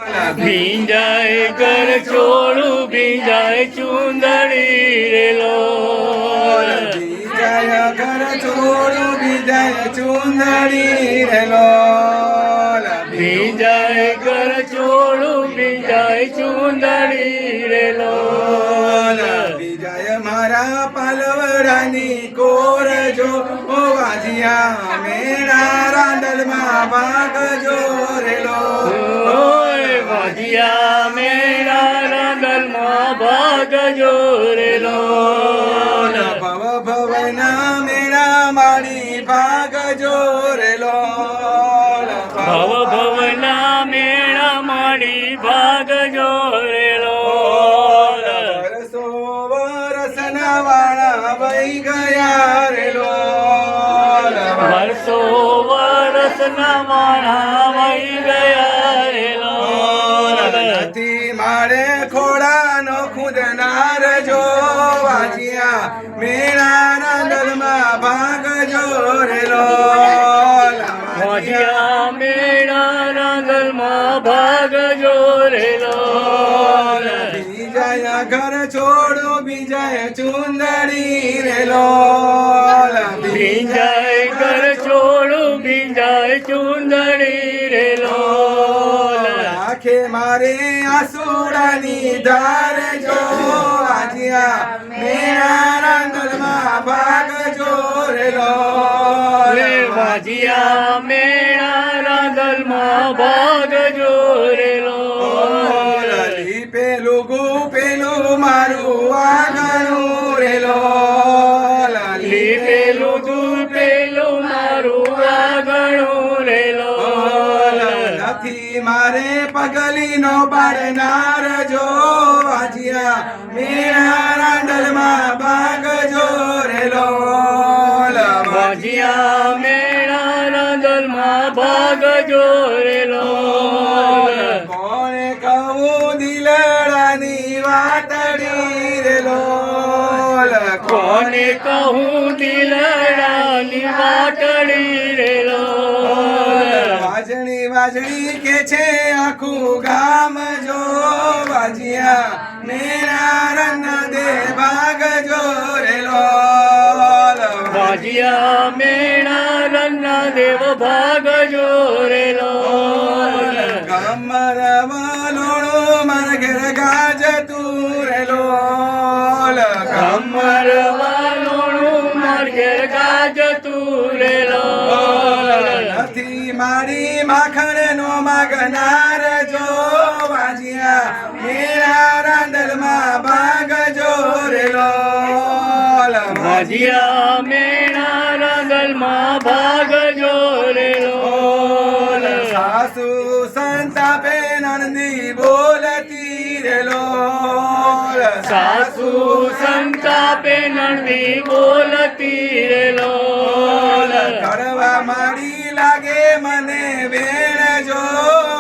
ભીંજાય ઘર છોડું ભીંજાય ચુંદડી રે લોલ ભીંજાય ઘર છોડું ભીંજાય ચુંદડી રે લોલ ભીંજાય ઘર છોડું ભીંજાય ચુંદડી રે લોલ ભીંજાય મારા પાલવડાની કોર જો ઓ વાજિયા મેરા રાંદલમાં ભાગજો રે લોલ વાજિયા મેરા રાંદલમાં ભાગજો રે લોલ ભવ ભવના મેરા માળી ભાગજો રે લોલ ભવ ભવના મેળા માડી ભાગજો રે લોલ વરસો વરસના વાળા વહી ગયા રે લોલ વર્ષો વર્ષના માણા વહી ગયા રે લોલ નથી મારે ખોડાનો ખુદનાર જો વાજિયા મેરા રાંદલમાં ભાગજો રે લોલ વાજિયા મેળા રાંદલમાં ભાગજો રે લોલ બીજાયા ઘર છોડો બીજાય ચુંદડી રે લોલ ભીંજાય ઘર છોડું ભીંજાય ચુંદડી રે લોલ આંખે મારે આસુડાની ધાર જો વાજિયા મેરા રાંદલમાં ભાગજો રે લોલ વાજિયા મેળા રાંદલમાં ભાગજો રે લોલ પેલું પેલું મારું આગળું રે લોલ પેલું તું પેલું મારું આગળું રે લોલ નથી મારે પગલીનો પાડનાર જો વાજિયા મેરા રાંદલમાં ભાગજો રે લોલ વાજિયા મેળા રાંદલમાં ભાગજો રે લોલ કોણે કહું દિલડાની વાતડી રે લોલ કોને કહું દિલડાની વાટડી રે લોલ વાજણી વાજણી કે છે આખું ગામ જો વાજિયા મેરા રન દે ભાગજો રે લોલ વાજિયા મેળા રન્ના દેવ ભાગજો રે લોલ કમર વલોણો માર ઘેર ગાજ તું રે લોલ કમર વાલોણું માર ઘેર ગાજતું રે લોલ નથી મારી માખણનો માગનાર જો વાજિયા મેરા રાંદલમાં ભાગજો રે લોલ વાજિયા મેળા રાંદલમાં ભાગજો રે લોલ સાસુ સંતાપે નંદી બોલતી રે લોલ સાસુ સંતાપે નણવી બોલતી રે લોલ કરવા માડી લાગે મને વેણ જો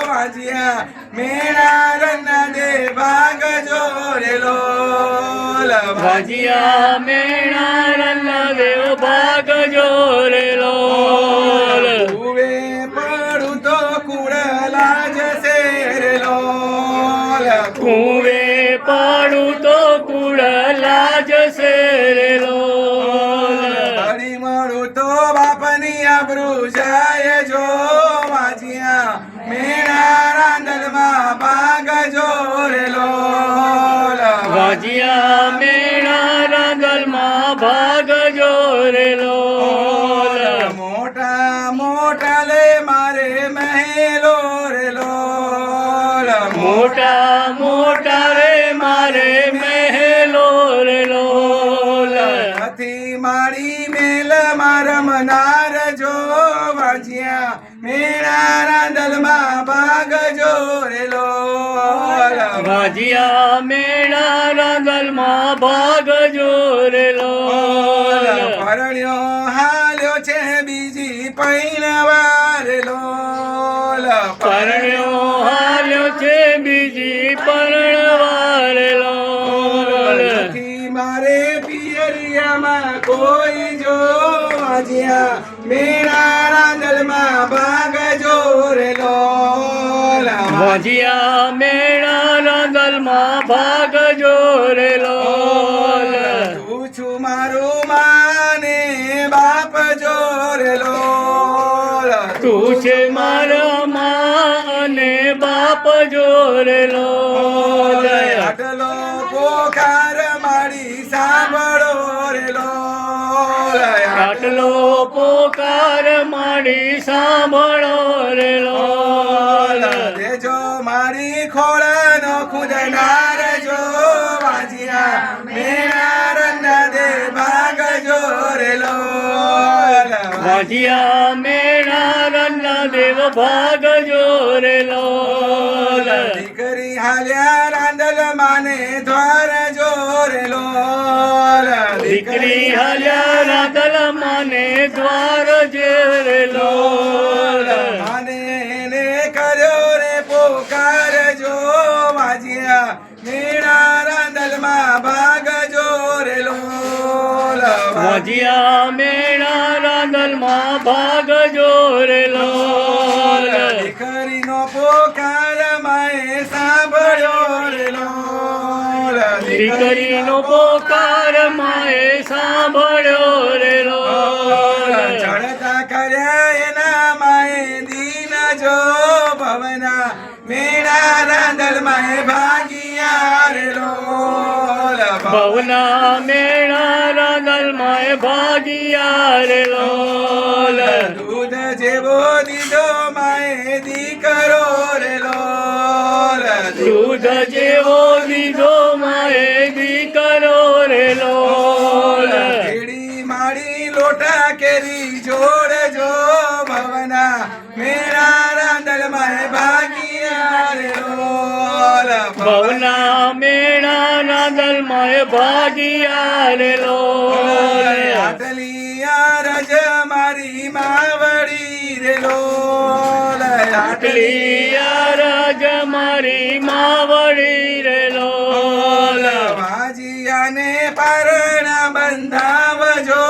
વાજિયા મેરા રન દે ભાગજો રે લોલ વાજિયા મેળા રન્ના દેવ ભાગજો રે લોલ કુવે પડું તો કુડલા જશે રે લોલ કુવે પાડું તો કુડલા જશે રે લોલ હરી મળું તો બાપની આબરૂ જાય જો વાજિયા મેરા રાંદલમાં ભાગજો રે લોલ વાજિયા મેળા રાંદલમાં ભાગજો રે લોલ મોટા મોટા લે મારે મહેલો રે લોલ મોટા મોટા રે મારે મહેલો રે લોલ નથી મારી મેલ મારા મનાર જો વાજિયા મેરા રાંદલમાં ભાગજો રે લોલ વાજિયા મેળા રાંદલમાં ભાગજો રે લોલ પરણ્યો હાલ્યો છે બીજી પૈણવા રે લોલ પરણ્યો હાલ્યો છે બીજી પરણવા રે લોલ નથી મારે પિયરિયામાં કોઈ જો વાજિયા મેરા રાંદલમાં ભાગજો રે લોલ વાંજિયા મેળા રાંદલમાં ભાગ જોરે લોલ તું છું મારું માને બાપ જોરે લોલ તું છે મારા માં અને બાપ જોરે લોલ આટલો પોકાર મારી સાંભળો રે લોલ આટલો પોકાર માડી સાંભળો રે લોલ દેજો મારી ખોળનો ખુદનાર જો વાજિયા મેરા રંગના દે ભાગ જો રે લોલ વાંજિયા મેળા રન્ના દેવ ભાગ જોરે લોલ દીકરી હાલ્યા રાંદલ માને દ્વાર જો રે લોલ દીકરી હાલ્યા રાંદલ માને દ્વાર જોરે લોલ માને એને કર્યો રે પોકાર જો વાજિયા મેળા રાંદલમાં ભાગ જો રે લોલ વાંજિયા મેળા રાંદલમાં ભાગ જોરે લોલ દીકરીનો પોકાર માએ સાંભળ્યો રે લોલ દીકરીનો પોકાર માએ સાંભળ્યો રે લોલ ચડતા કર્યા એના માએ દીન જો ભવના મેળા રાંદલ માએ ભાગિયા રે લોલ ભવના મેળા રાંદલમાં ભાગિયા રે લોલ દૂધ જેવો દીધો માએ દીકરો રે લોલ દૂધ જેવો દીધો માએ દીકરો રે લોલ કેડી માડી લોટા કેરી જોડજો ભવના મેળા રાંદલ માએ ભાગિયા રે લોલ ભવના મેળા રાંદલમાં ભાગિયા રે લોલ આટલિયા રજ મારી માવડી રે લોલ આટલી રાજ મારી માવડી રે લોલ વાજિયાને પારણા બંધાવજો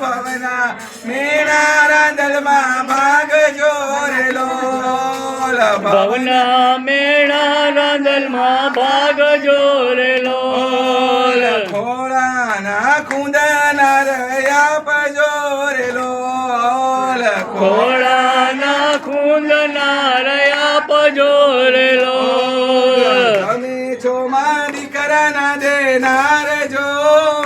ભવના મેળા રાંદલમાં ભાગજો રે લોલ ભવના મેળા રાંદલમાં ભાગ જોરે લોલ ખોળાના ખૂંદના રહ્યા પજો રે લોલ ખોળાના ખૂંદના રહ્યા પજોરે લોલ તમે છો માં દીકરાના દેનાર જો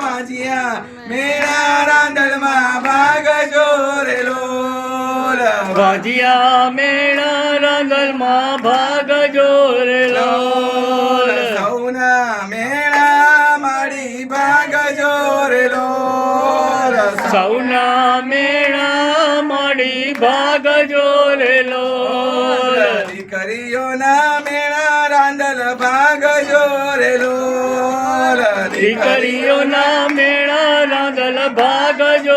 વાજિયા મેળા રાંદલમાં ભાગજો રે લોલ વાંજિયા મેળા રાંદલમાં ભાગ જોરે લોલ સૌના મેળા મારી ભાગજો રે લોલ સૌના મેળા મળી ભાગ જોરે લોલ દીકરીઓના મેળા રાંદલ ભાગજો રે લોલ દીકરીઓના મેળા રાંદલ ભાગ જો